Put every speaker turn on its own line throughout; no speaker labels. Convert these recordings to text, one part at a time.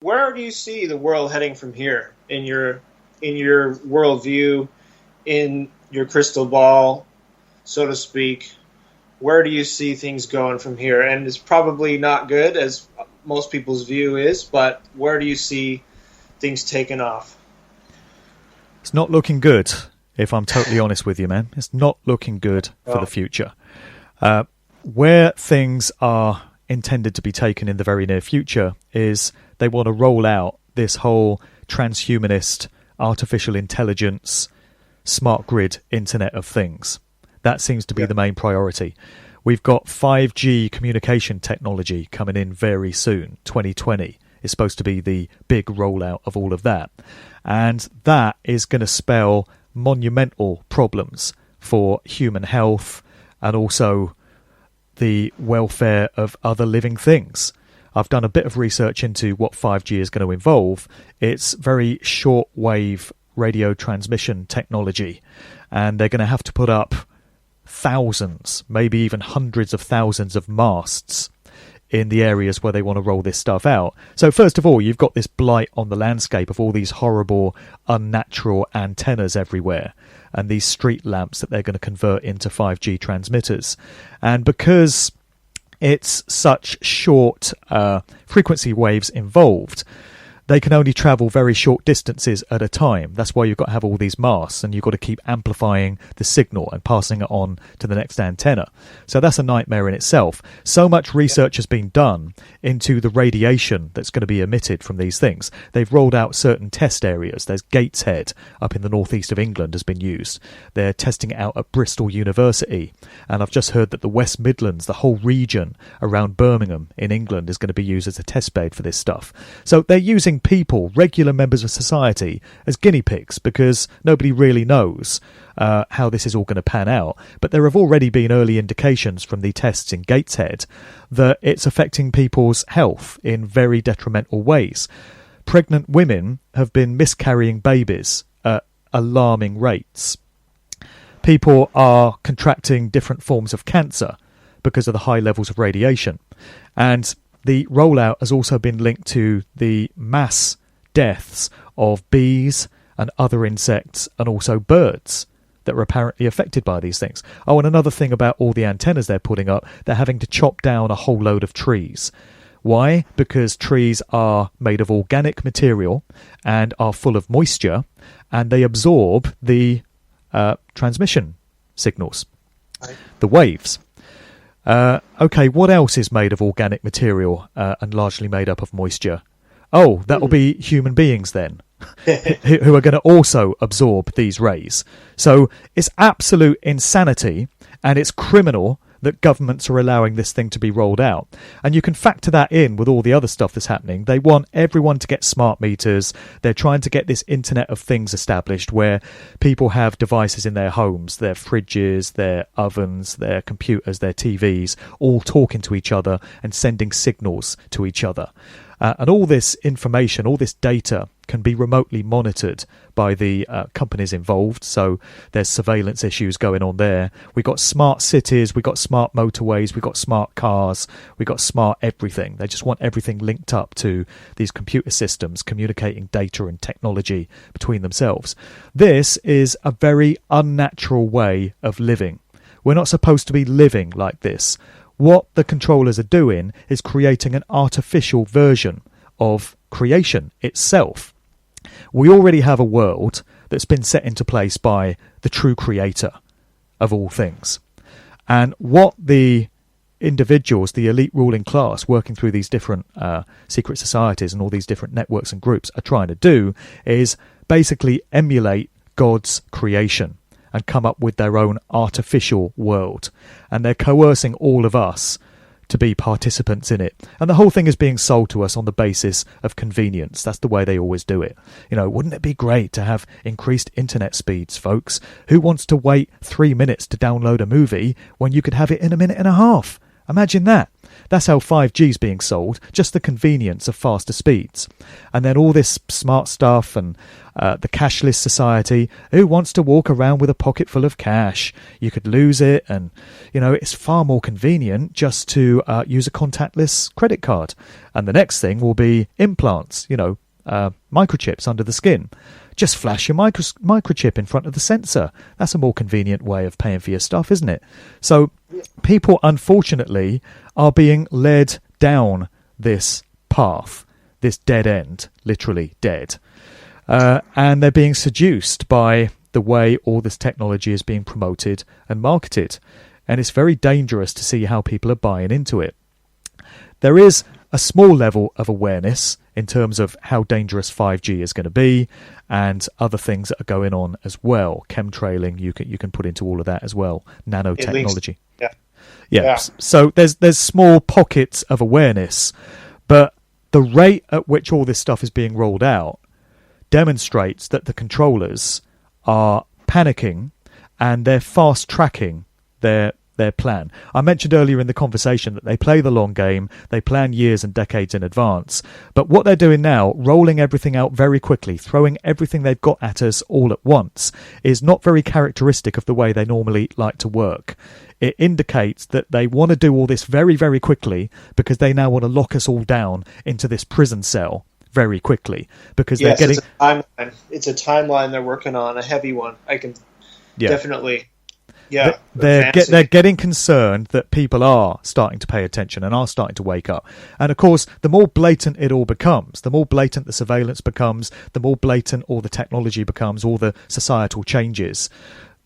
Where do you see the world heading from here in your worldview, in your crystal ball, so to speak? Where do you see things going from here? And it's probably not good, as most people's view is, but where do you see things taking off?
It's not looking good, if I'm totally honest with you, man. It's not looking good for the future. Where things are intended to be taken in the very near future is they want to roll out this whole transhumanist, artificial intelligence, smart grid Internet of Things. That seems to be the main priority. We've got 5G communication technology coming in very soon. 2020 is supposed to be the big rollout of all of that. And that is going to spell monumental problems for human health and also the welfare of other living things. I've done a bit of research into what 5G is going to involve. It's very short-wave radio transmission technology, and they're going to have to put up thousands, maybe even hundreds of thousands of masts in the areas where they want to roll this stuff out. So first of all, you've got this blight on the landscape of all these horrible, unnatural antennas everywhere, and these street lamps that they're going to convert into 5G transmitters. And because it's such short frequency waves involved, they can only travel very short distances at a time. That's why you've got to have all these masts, and you've got to keep amplifying the signal and passing it on to the next antenna. So that's a nightmare in itself. So much research has been done into the radiation that's going to be emitted from these things. They've rolled out certain test areas. There's Gateshead up in the northeast of England has been used. They're testing it out at Bristol University. And I've just heard that the West Midlands, the whole region around Birmingham in England, is going to be used as a test bed for this stuff. So they're using people, regular members of society, as guinea pigs because nobody really knows how this is all going to pan out. But there have already been early indications from the tests in Gateshead that it's affecting people's health in very detrimental ways. Pregnant women have been miscarrying babies at alarming rates. People are contracting different forms of cancer because of the high levels of radiation. And the rollout has also been linked to the mass deaths of bees and other insects and also birds that are apparently affected by these things. Oh, and another thing about all the antennas they're putting up, they're having to chop down a whole load of trees. Why? Because trees are made of organic material and are full of moisture, and they absorb the transmission signals, the waves. Okay, what else is made of organic material and largely made up of moisture? Oh, that will be human beings then, who are going to also absorb these rays. So it's absolute insanity, and it's criminal that governments are allowing this thing to be rolled out. And you can factor that in with all the other stuff that's happening. They want everyone to get smart meters. They're trying to get this Internet of Things established where people have devices in their homes, their fridges, their ovens, their computers, their TVs, all talking to each other and sending signals to each other. And all this information, all this data can be remotely monitored by the companies involved. So there's surveillance issues going on there. We've got smart cities, we've got smart motorways, we've got smart cars, we've got smart everything. They just want everything linked up to these computer systems, communicating data and technology between themselves. This is a very unnatural way of living. We're not supposed to be living like this. What the controllers are doing is creating an artificial version of creation itself. We already have a world that's been set into place by the true creator of all things. And what the individuals, the elite ruling class working through these different secret societies and all these different networks and groups are trying to do is basically emulate God's creation and come up with their own artificial world. And they're coercing all of us to be participants in it. And the whole thing is being sold to us on the basis of convenience. That's the way they always do it. You know, wouldn't it be great to have increased internet speeds, folks? Who wants to wait 3 minutes to download a movie when you could have it in a minute and a half? Imagine that. That's how 5G is being sold, just the convenience of faster speeds. And then all this smart stuff and the cashless society. Who wants to walk around with a pocket full of cash? You could lose it, and it's far more convenient just to use a contactless credit card. And the next thing will be implants, microchips under the skin. Just flash your microchip in front of the sensor. That's a more convenient way of paying for your stuff, isn't it? So people, unfortunately, are being led down this path, this dead end, literally dead. And they're being seduced by the way all this technology is being promoted and marketed. And it's very dangerous to see how people are buying into it. There is a small level of awareness in terms of how dangerous 5G is going to be, and other things that are going on as well. Chemtrailing, you can put into all of that as well. Nanotechnology. Yeah. So there's small pockets of awareness, but the rate at which all this stuff is being rolled out demonstrates that the controllers are panicking and they're fast tracking their plan. I mentioned earlier in the conversation that they play the long game, they plan years and decades in advance, but what they're doing now, rolling everything out very quickly, throwing everything they've got at us all at once, is not very characteristic of the way they normally like to work. It indicates that they want to do all this very, very quickly because they now want to lock us all down into this prison cell very quickly, because they're getting...
It's a timeline they're working on, a heavy one. I can definitely... Yeah,
they're getting concerned that people are starting to pay attention and are starting to wake up. And of course, the more blatant it all becomes, the more blatant the surveillance becomes, the more blatant all the technology becomes, all the societal changes,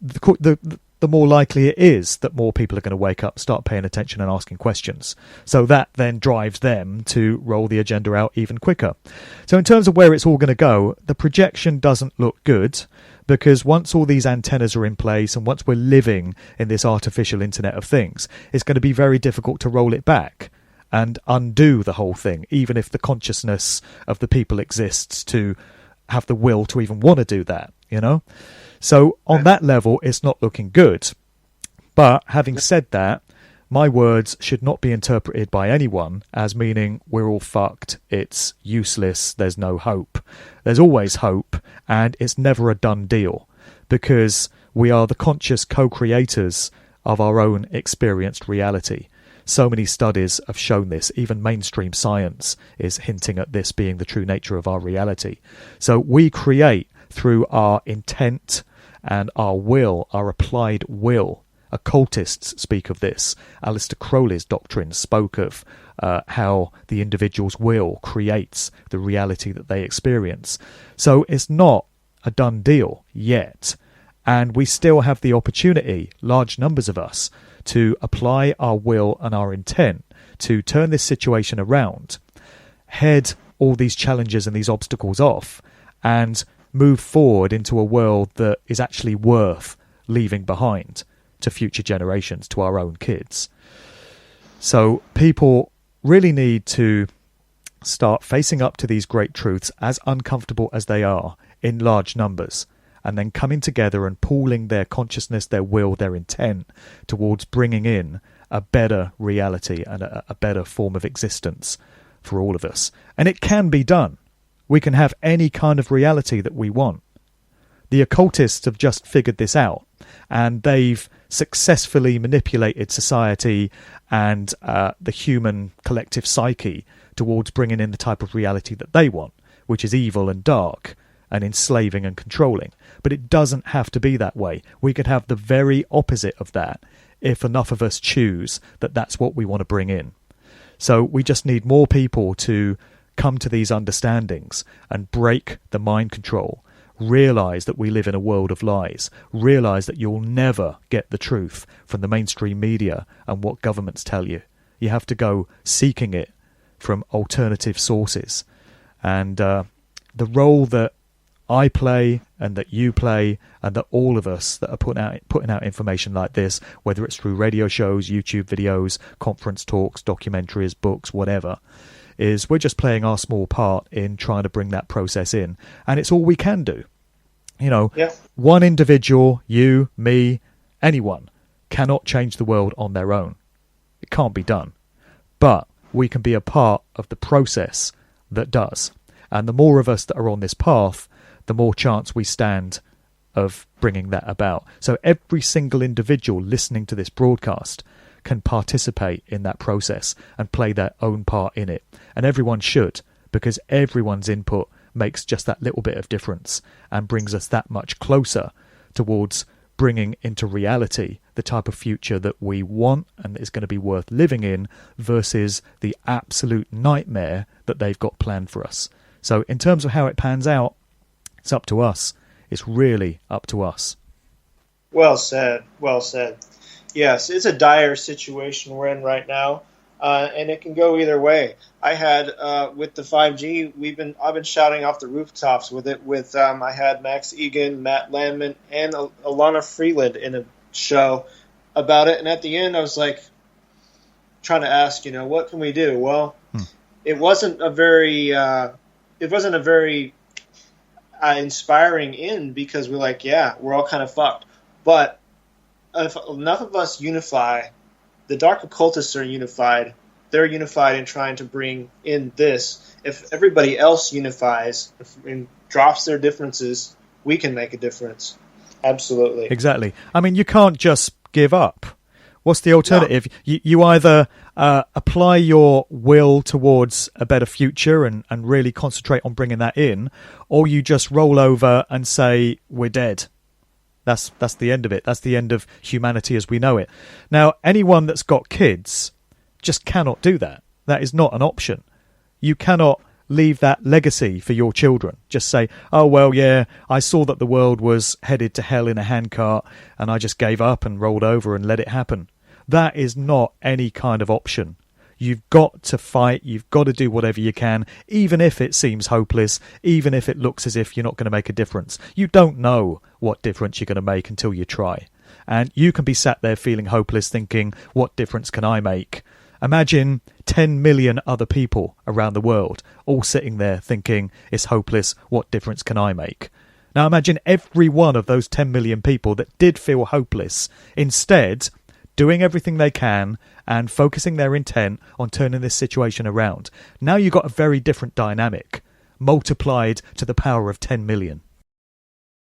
the more likely it is that more people are going to wake up, start paying attention and asking questions. So that then drives them to roll the agenda out even quicker. So in terms of where it's all going to go, the projection doesn't look good, because once all these antennas are in place and once we're living in this artificial Internet of Things, it's going to be very difficult to roll it back and undo the whole thing, even if the consciousness of the people exists to have the will to even want to do that, So on that level, it's not looking good. But having said that, my words should not be interpreted by anyone as meaning we're all fucked, it's useless, there's no hope. There's always hope, and it's never a done deal, because we are the conscious co-creators of our own experienced reality. So many studies have shown this. Even mainstream science is hinting at this being the true nature of our reality. So we create through our intent and our will, our applied will. Occultists speak of this. Aleister Crowley's doctrine spoke of how the individual's will creates the reality that they experience. So it's not a done deal yet. And we still have the opportunity, large numbers of us, to apply our will and our intent to turn this situation around, head all these challenges and these obstacles off, and move forward into a world that is actually worth leaving behind to future generations, to our own kids. So people really need to start facing up to these great truths, as uncomfortable as they are, in large numbers, and then coming together and pooling their consciousness, their will, their intent towards bringing in a better reality and a better form of existence for all of us. And it can be done. We can have any kind of reality that we want. The occultists have just figured this out, and they've successfully manipulated society and the human collective psyche towards bringing in the type of reality that they want, which is evil and dark and enslaving and controlling. But it doesn't have to be that way. We could have the very opposite of that if enough of us choose that that's what we want to bring in. So we just need more people to come to these understandings and break the mind control. Realise that we live in a world of lies. Realise that you'll never get the truth from the mainstream media and what governments tell you. You have to go seeking it from alternative sources. And the role that I play and that you play and that all of us that are putting out information like this, whether it's through radio shows, YouTube videos, conference talks, documentaries, books, whatever, is we're just playing our small part in trying to bring that process in. And it's all we can do. One individual, you, me, anyone, cannot change the world on their own. can't be done. But we can be a part of the process that does. And the more of us that are on this path, the more chance we stand of bringing that about. So every single individual listening to this broadcast can participate in that process and play their own part in it. And everyone should, because everyone's input makes just that little bit of difference and brings us that much closer towards bringing into reality the type of future that we want and is going to be worth living in versus the absolute nightmare that they've got planned for us. So in terms of how it pans out, it's up to us. It's really up to us.
Well said. Well said. Yes, it's a dire situation we're in right now, and it can go either way. I had with the 5G, I've been shouting off the rooftops with it. I had Max Egan, Matt Landman, and Alana Freeland in a show about it. And at the end, I was like trying to ask, what can we do? Well, it wasn't a very inspiring end because we're like, yeah, we're all kind of fucked. But if enough of us unify, the dark occultists are unified. They're unified in trying to bring in this. If everybody else unifies and drops their differences, we can make a difference. Absolutely.
Exactly. I mean, you can't just give up. What's the alternative? No. You either apply your will towards a better future and really concentrate on bringing that in, or you just roll over and say, we're dead. That's the end of it. That's the end of humanity as we know it. Now, anyone that's got kids just cannot do that. That is not an option. You cannot leave that legacy for your children. Just say, oh, well, yeah, I saw that the world was headed to hell in a handcart and I just gave up and rolled over and let it happen. That is not any kind of option. You've got to fight. You've got to do whatever you can, even if it seems hopeless, even if it looks as if you're not going to make a difference. You don't know what difference you're going to make until you try. And you can be sat there feeling hopeless, thinking, what difference can I make? Imagine 10 million other people around the world all sitting there thinking, it's hopeless, what difference can I make? Now imagine every one of those 10 million people that did feel hopeless, instead doing everything they can and focusing their intent on turning this situation around. Now you've got a very different dynamic, multiplied to the power of 10 million.